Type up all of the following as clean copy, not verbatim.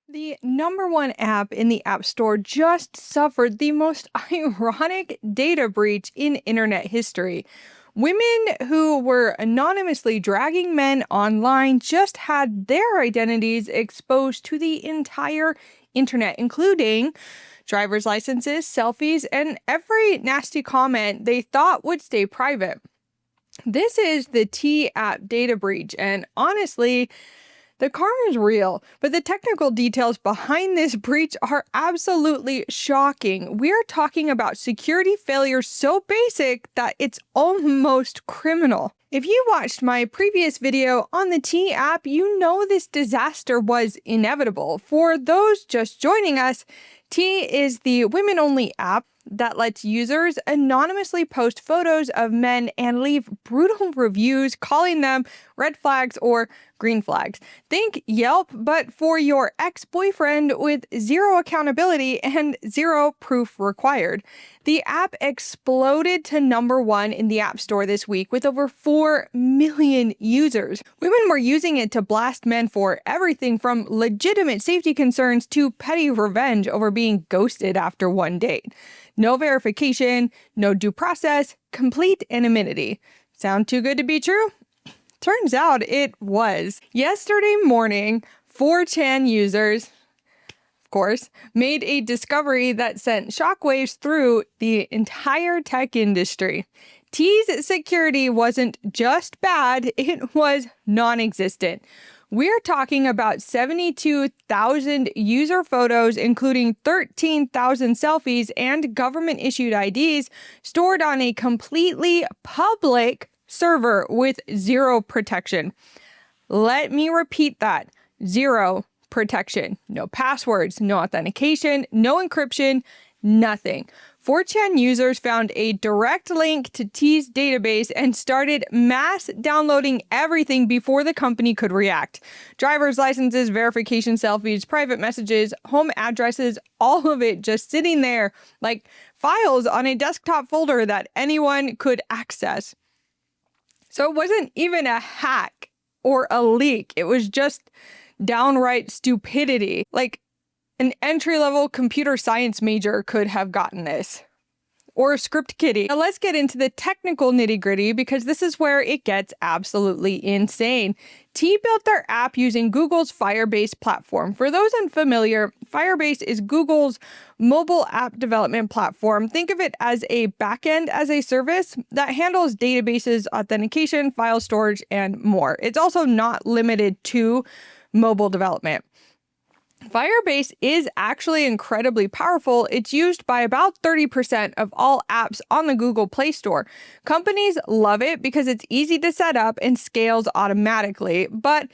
The number one app in the App Store just suffered the most ironic data breach in internet history. Women who were anonymously dragging men online just had their identities exposed to the entire internet, including driver's licenses, selfies, and every nasty comment they thought would stay private. This is the T app data breach, and honestly, the karma is real, but the technical details behind this breach are absolutely shocking. We're talking about security failures so basic that it's almost criminal. If you watched my previous video on the T app, you know this disaster was inevitable. For those just joining us, T is the women-only app that lets users anonymously post photos of men and leave brutal reviews calling them red flags or green flags. Think Yelp, but for your ex-boyfriend with zero accountability and zero proof required. The app exploded to number one in the App Store this week with over 4 million users. Women were using it to blast men for everything from legitimate safety concerns to petty revenge over being ghosted after one date. No verification, no due process, complete anonymity. Sound too good to be true? Turns out it was. Yesterday morning, 4chan users, of course, made a discovery that sent shockwaves through the entire tech industry. T's security wasn't just bad, it was non-existent. We're talking about 72,000 user photos, including 13,000 selfies and government-issued IDs stored on a completely public server with zero protection. Let me repeat that. Zero protection. No passwords, no authentication, no encryption, nothing. 4chan users found a direct link to T's database and started mass downloading everything before the company could react. Driver's licenses, verification selfies, private messages, home addresses, all of it just sitting there like files on a desktop folder that anyone could access. So it wasn't even a hack or a leak. It was just downright stupidity. Like, an entry-level computer science major could have gotten this. Or a script kiddie. Now let's get into the technical nitty-gritty because this is where it gets absolutely insane. T built their app using Google's Firebase platform. For those unfamiliar, Firebase is Google's mobile app development platform. Think of it as a backend as a service that handles databases, authentication, file storage, and more. It's also not limited to mobile development. Firebase is actually incredibly powerful. It's used by about 30% of all apps on the Google Play Store. Companies love it because it's easy to set up and scales automatically. But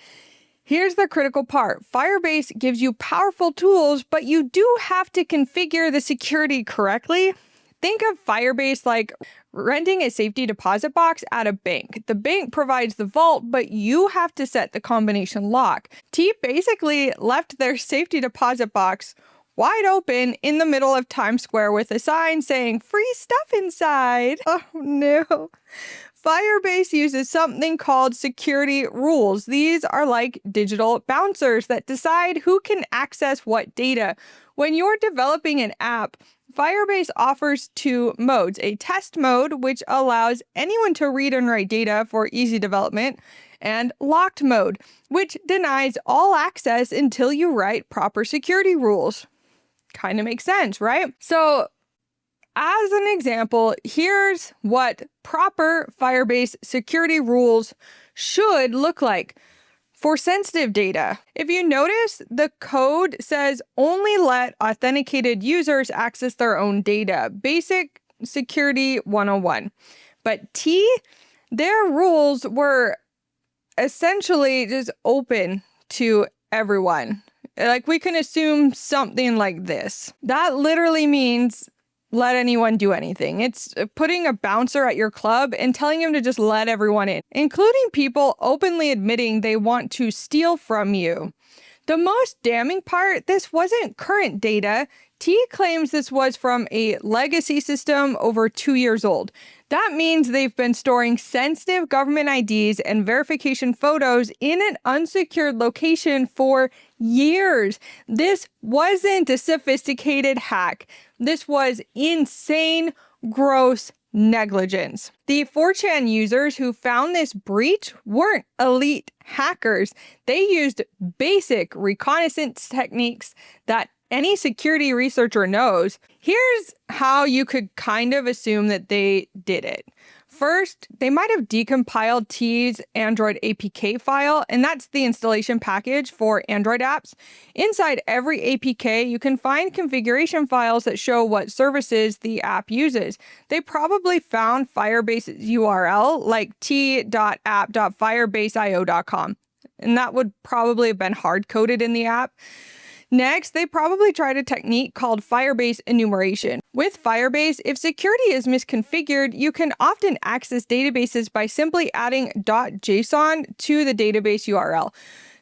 here's the critical part. Firebase gives you powerful tools, but you do have to configure the security correctly. Think of Firebase like renting a safety deposit box at a bank. The bank provides the vault, but you have to set the combination lock. T basically left their safety deposit box wide open in the middle of Times Square with a sign saying free stuff inside. Oh no. Firebase uses something called security rules. These are like digital bouncers that decide who can access what data. When you're developing an app, Firebase offers two modes, a test mode, which allows anyone to read and write data for easy development, and locked mode, which denies all access until you write proper security rules. Kind of makes sense, right? So, as an example, here's what proper Firebase security rules should look like. For sensitive data, if you notice, the code says only let authenticated users access their own data. Basic Security 101. But T, their rules were essentially just open to everyone. Like, we can assume something like this. That literally means let anyone do anything. It's putting a bouncer at your club and telling him to just let everyone in, including people openly admitting they want to steal from you. The most damning part, this wasn't current data. T claims this was from a legacy system over 2 years old. That means they've been storing sensitive government IDs and verification photos in an unsecured location for years. This wasn't a sophisticated hack. This was insane, gross negligence. The 4chan users who found this breach weren't elite hackers. They used basic reconnaissance techniques that any security researcher knows. Here's how you could kind of assume that they did it. First, they might have decompiled T's Android APK file, and that's the installation package for Android apps. Inside every APK, you can find configuration files that show what services the app uses. They probably found Firebase's URL, like t.app.firebaseio.com, and that would probably have been hard-coded in the app. Next, they probably tried a technique called Firebase enumeration. With Firebase, if security is misconfigured, you can often access databases by simply adding .json to the database URL.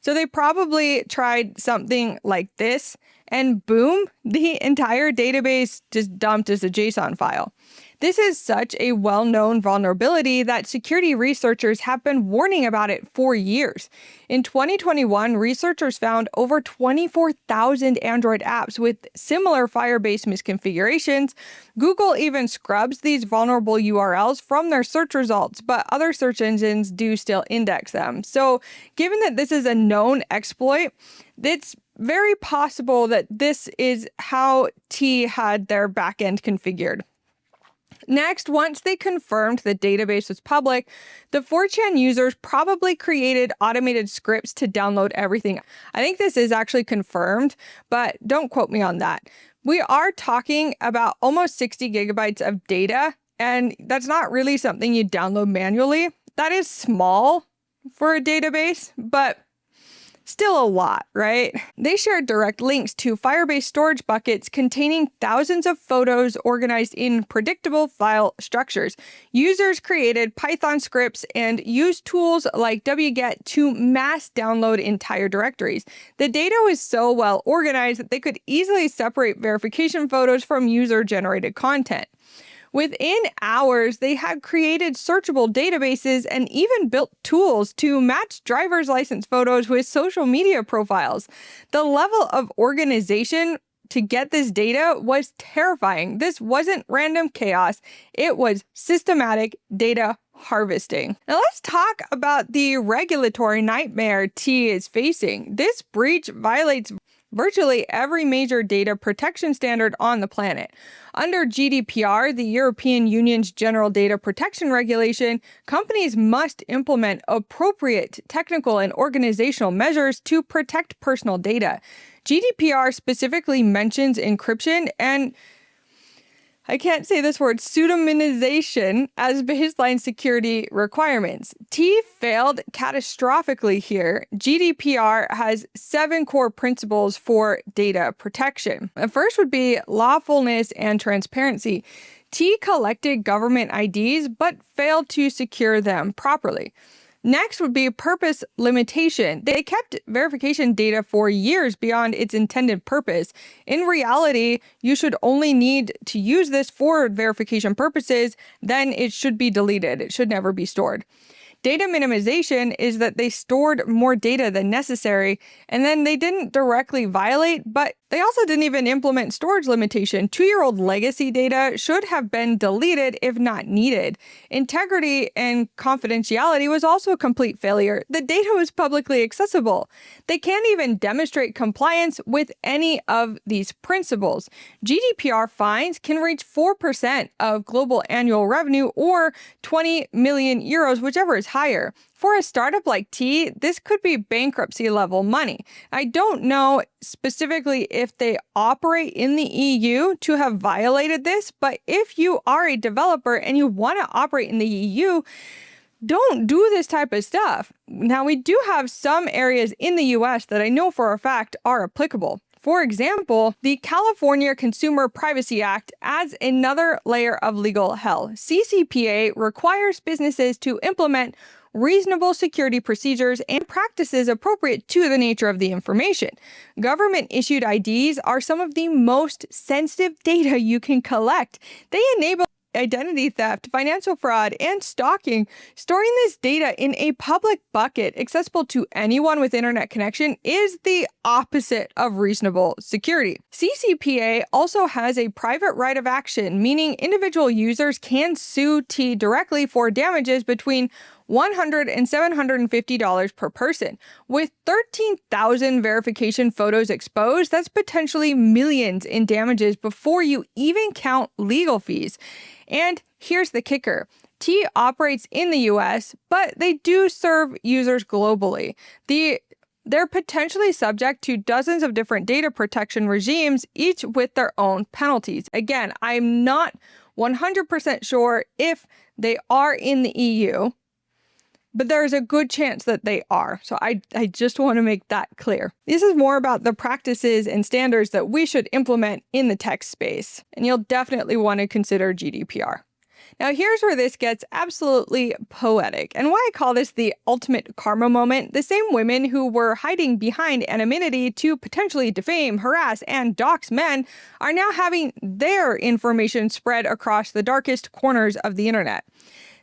So they probably tried something like this, and boom, the entire database just dumped as a JSON file. This is such a well-known vulnerability that security researchers have been warning about it for years. In 2021, researchers found over 24,000 Android apps with similar Firebase misconfigurations. Google even scrubs these vulnerable URLs from their search results, but other search engines do still index them. So, given that this is a known exploit, it's very possible that this is how T had their backend configured. Next, once they confirmed the database was public, the 4chan users probably created automated scripts to download everything. I think this is actually confirmed, but don't quote me on that. We are talking about almost 60 gigabytes of data, and that's not really something you download manually. That is small for a database, but still a lot, right? They shared direct links to Firebase storage buckets containing thousands of photos organized in predictable file structures. Users created Python scripts and used tools like wget to mass download entire directories. The data was so well organized that they could easily separate verification photos from user-generated content. Within hours, they had created searchable databases and even built tools to match driver's license photos with social media profiles. The level of organization to get this data was terrifying. This wasn't random chaos. It was systematic data harvesting. Now let's talk about the regulatory nightmare T is facing. This breach violates virtually every major data protection standard on the planet. Under GDPR, the European Union's General Data Protection Regulation, companies must implement appropriate technical and organizational measures to protect personal data. GDPR specifically mentions encryption and I can't say this word, pseudonymization as baseline security requirements. T failed catastrophically here. GDPR has 7 core principles for data protection. The first would be lawfulness and transparency. T collected government IDs but failed to secure them properly. Next would be purpose limitation. They kept verification data for years beyond its intended purpose. In reality, you should only need to use this for verification purposes, then it should be deleted. It should never be stored. Data minimization is that they stored more data than necessary, and then they didn't directly violate, but they also didn't even implement storage limitation. 2-year-old legacy data should have been deleted if not needed. Integrity and confidentiality was also a complete failure. The data was publicly accessible. They can't even demonstrate compliance with any of these principles. GDPR fines can reach 4% of global annual revenue or 20 million euros, whichever is higher. For a startup like T, this could be bankruptcy level money. I don't know specifically if they operate in the EU to have violated this, but if you are a developer and you want to operate in the EU, don't do this type of stuff. Now, we do have some areas in the US that I know for a fact are applicable. For example, the California Consumer Privacy Act adds another layer of legal hell. CCPA requires businesses to implement reasonable security procedures and practices appropriate to the nature of the information. Government-issued IDs are some of the most sensitive data you can collect. They enable identity theft, financial fraud, and stalking. Storing this data in a public bucket accessible to anyone with internet connection is the opposite of reasonable security. CCPA also has a private right of action, meaning individual users can sue T directly for damages between $100 and $750 per person. With 13,000 verification photos exposed, that's potentially millions in damages before you even count legal fees. And here's the kicker. T operates in the US, but they do serve users globally. They're potentially subject to dozens of different data protection regimes, each with their own penalties. Again, I'm not 100% sure if they are in the EU, but there's a good chance that they are. So I just want to make that clear. This is more about the practices and standards that we should implement in the tech space. And you'll definitely want to consider GDPR. Now here's where this gets absolutely poetic, and why I call this the ultimate karma moment. The same women who were hiding behind anonymity to potentially defame, harass, and dox men are now having their information spread across the darkest corners of the internet.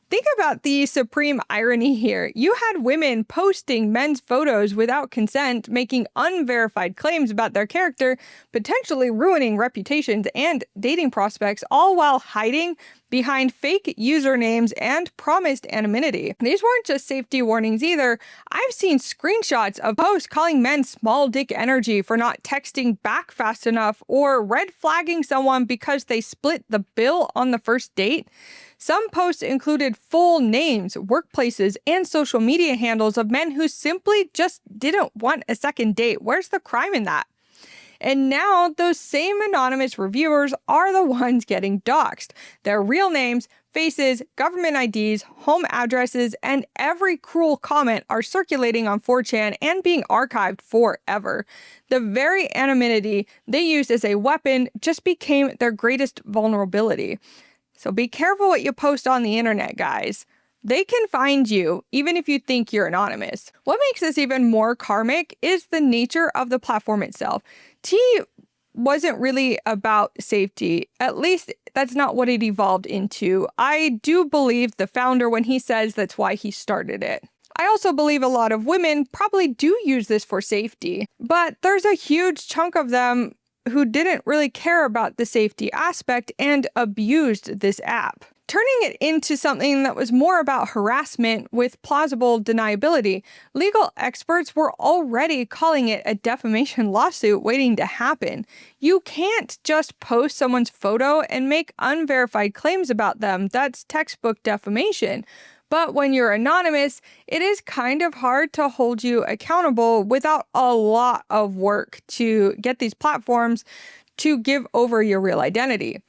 Think about the supreme irony here. You had women posting men's photos without consent, making unverified claims about their character, potentially ruining reputations and dating prospects, all while hiding behind fake usernames and promised anonymity. These weren't just safety warnings either. I've seen screenshots of posts calling men small dick energy for not texting back fast enough, or red flagging someone because they split the bill on the first date. Some posts included full names, workplaces, and social media handles of men who simply just didn't want a second date. Where's the crime in that? And now those same anonymous reviewers are the ones getting doxxed. Their real names, faces, government IDs, home addresses, and every cruel comment are circulating on 4chan and being archived forever. The very anonymity they used as a weapon just became their greatest vulnerability. So be careful what you post on the internet, guys. They can find you, even if you think you're anonymous. What makes this even more karmic is the nature of the platform itself. T wasn't really about safety. At least that's not what it evolved into. I do believe the founder when he says that's why he started it. I also believe a lot of women probably do use this for safety, but there's a huge chunk of them who didn't really care about the safety aspect and abused this app, turning it into something that was more about harassment with plausible deniability. Legal experts were already calling it a defamation lawsuit waiting to happen. You can't just post someone's photo and make unverified claims about them. That's textbook defamation. But when you're anonymous, it is kind of hard to hold you accountable without a lot of work to get these platforms to give over your real identity.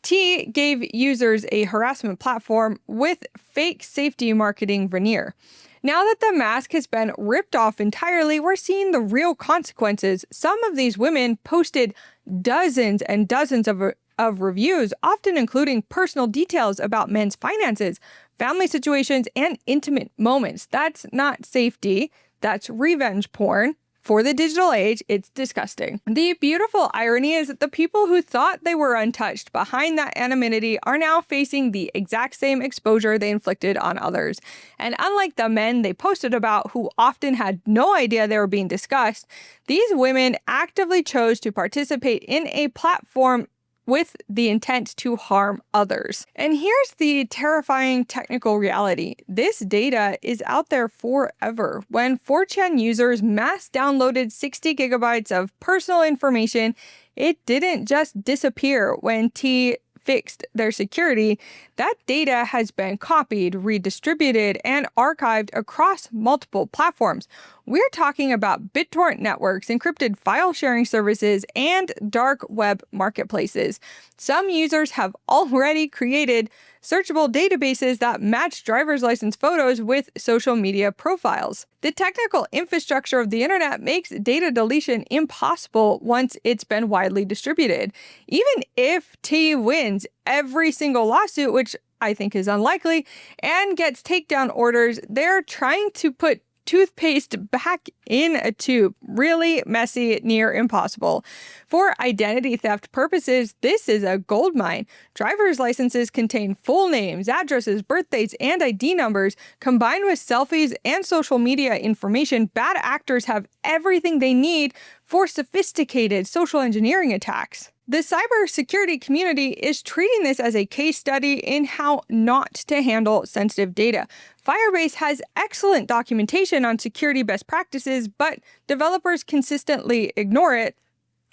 T gave users a harassment platform with fake safety marketing veneer. Now that the mask has been ripped off entirely, we're seeing the real consequences. Some of these women posted dozens and dozens of reviews, often including personal details about men's finances, family situations, and intimate moments. That's not safety. That's revenge porn. For the digital age, it's disgusting. The beautiful irony is that the people who thought they were untouched behind that anonymity are now facing the exact same exposure they inflicted on others. And unlike the men they posted about, who often had no idea they were being discussed, these women actively chose to participate in a platform with the intent to harm others. And here's the terrifying technical reality. This data is out there forever. When 4chan users mass downloaded 60 gigabytes of personal information, it didn't just disappear when T fixed their security. That data has been copied, redistributed, and archived across multiple platforms. We're talking about BitTorrent networks, encrypted file sharing services, and dark web marketplaces. Some users have already created searchable databases that match driver's license photos with social media profiles. The technical infrastructure of the internet makes data deletion impossible once it's been widely distributed. Even if T wins every single lawsuit, which I think is unlikely, and gets takedown orders, they're trying to put toothpaste back in a tube. Really messy, near impossible. For identity theft purposes, this is a goldmine. Driver's licenses contain full names, addresses, birthdates, and ID numbers. Combined with selfies and social media information, bad actors have everything they need for sophisticated social engineering attacks. The cybersecurity community is treating this as a case study in how not to handle sensitive data. Firebase has excellent documentation on security best practices, but developers consistently ignore it.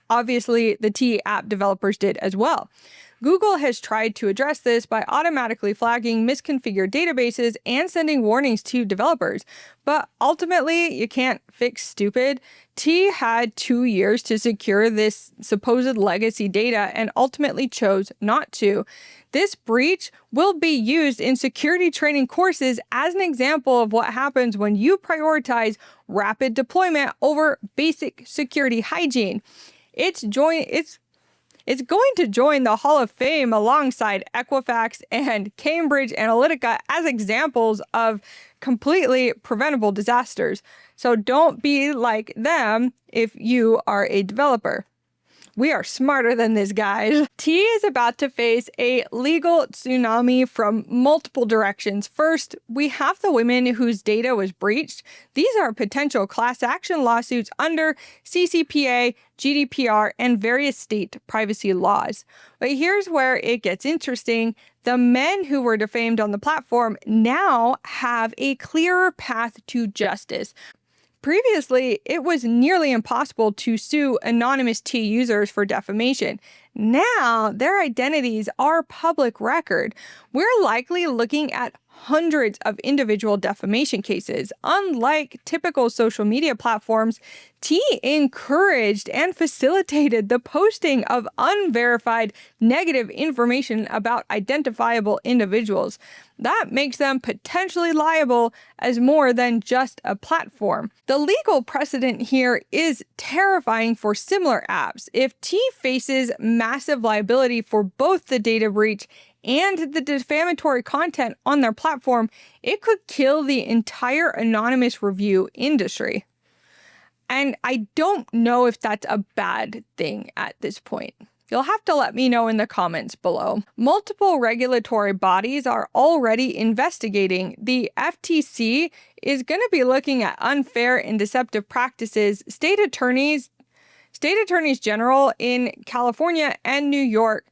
Obviously, the T app developers did as well. Google has tried to address this by automatically flagging misconfigured databases and sending warnings to developers. But ultimately, you can't fix stupid. T had 2 years to secure this supposed legacy data and ultimately chose not to. This breach will be used in security training courses as an example of what happens when you prioritize rapid deployment over basic security hygiene. It's going to join the Hall of Fame alongside Equifax and Cambridge Analytica as examples of completely preventable disasters. So don't be like them if you are a developer. We are smarter than this, guys. T is about to face a legal tsunami from multiple directions. First, we have the women whose data was breached. These are potential class action lawsuits under CCPA, GDPR, and various state privacy laws. But here's where it gets interesting. The men who were defamed on the platform now have a clearer path to justice. Previously, it was nearly impossible to sue anonymous T users for defamation. Now, their identities are public record. We're likely looking at hundreds of individual defamation cases. Unlike typical social media platforms, T encouraged and facilitated the posting of unverified negative information about identifiable individuals. That makes them potentially liable as more than just a platform. The legal precedent here is terrifying for similar apps. If T faces massive liability for both the data breach and the defamatory content on their platform, it could kill the entire anonymous review industry. And I don't know if that's a bad thing at this point. You'll have to let me know in the comments below. Multiple regulatory bodies are already investigating. The FTC is going to be looking at unfair and deceptive practices. State attorneys general in California and New York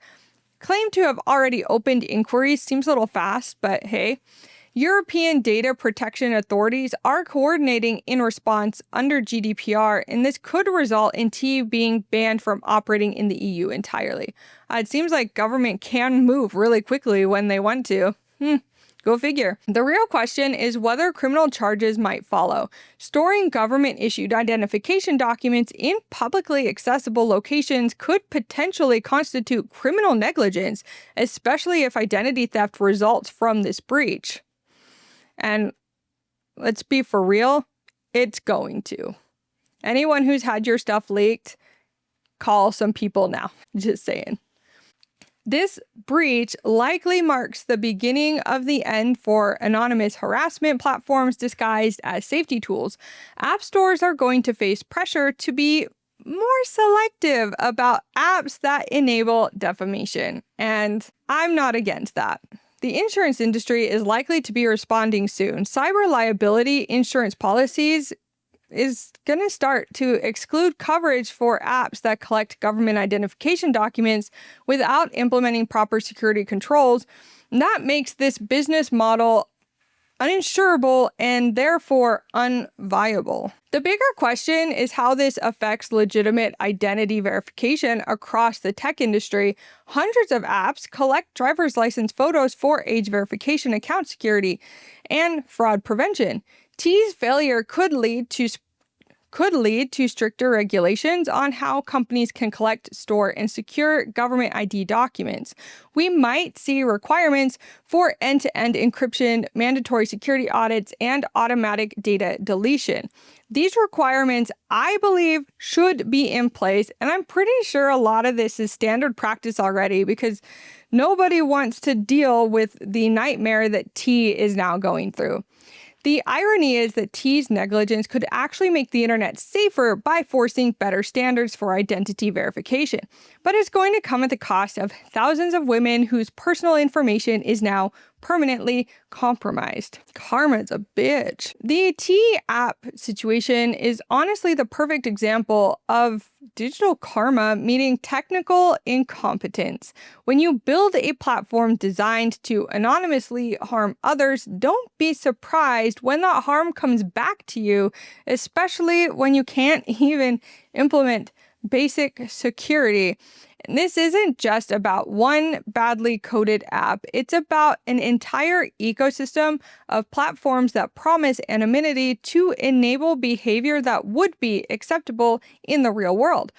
claim to have already opened inquiries. Seems a little fast, but hey. European data protection authorities are coordinating in response under GDPR, and this could result in T being banned from operating in the EU entirely. It seems like government can move really quickly when they want to. Go figure. The real question is whether criminal charges might follow. Storing government-issued identification documents in publicly accessible locations could potentially constitute criminal negligence, especially if identity theft results from this breach. And let's be for real, it's going to. Anyone who's had your stuff leaked, call some people now. Just saying. This breach likely marks the beginning of the end for anonymous harassment platforms disguised as safety tools. App stores are going to face pressure to be more selective about apps that enable defamation. And I'm not against that. The insurance industry is likely to be responding soon. Cyber liability insurance policies is going to start to exclude coverage for apps that collect government identification documents without implementing proper security controls. And that makes this business model uninsurable and therefore unviable. The bigger question is how this affects legitimate identity verification across the tech industry. Hundreds of apps collect driver's license photos for age verification, account security, and fraud prevention. T's failure could lead to stricter regulations on how companies can collect, store, and secure government ID documents. We might see requirements for end-to-end encryption, mandatory security audits, and automatic data deletion. These requirements, I believe, should be in place, and I'm pretty sure a lot of this is standard practice already because nobody wants to deal with the nightmare that T is now going through. The irony is that T's negligence could actually make the internet safer by forcing better standards for identity verification. But it's going to come at the cost of thousands of women whose personal information is now permanently compromised. Karma's a bitch. The T app situation is honestly the perfect example of digital karma meeting technical incompetence. When you build a platform designed to anonymously harm others, don't be surprised when that harm comes back to you, especially when you can't even implement basic security. And this isn't just about one badly coded app. It's about an entire ecosystem of platforms that promise anonymity to enable behavior that would be acceptable in the real world.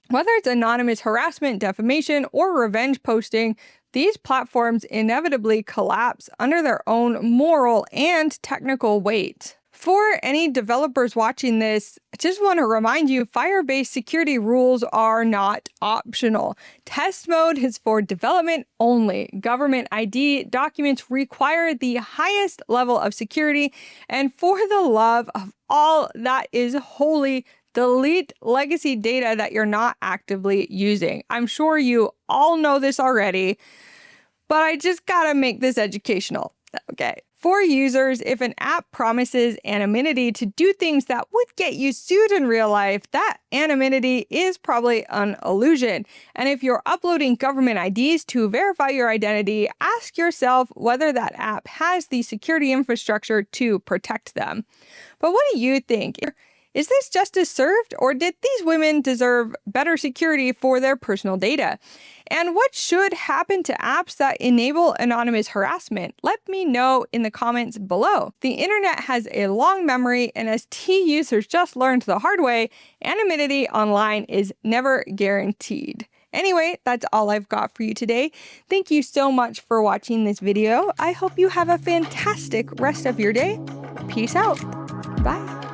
Whether it's anonymous harassment, defamation, or revenge posting, these platforms inevitably collapse under their own moral and technical weight. For any developers watching this, I just want to remind you, Firebase Security rules are not optional. Test mode is for development only. Government ID documents require the highest level of security, and for the love of all that is holy, delete legacy data that you're not actively using. I'm sure you all know this already, but I just gotta make this educational. Okay. For users, if an app promises anonymity to do things that would get you sued in real life, that anonymity is probably an illusion. And if you're uploading government IDs to verify your identity, ask yourself whether that app has the security infrastructure to protect them. But what do you think? Is this justice served, or did these women deserve better security for their personal data? And what should happen to apps that enable anonymous harassment? Let me know in the comments below. The internet has a long memory, and as T users just learned the hard way, anonymity online is never guaranteed. Anyway, that's all I've got for you today. Thank you so much for watching this video. I hope you have a fantastic rest of your day. Peace out. Bye.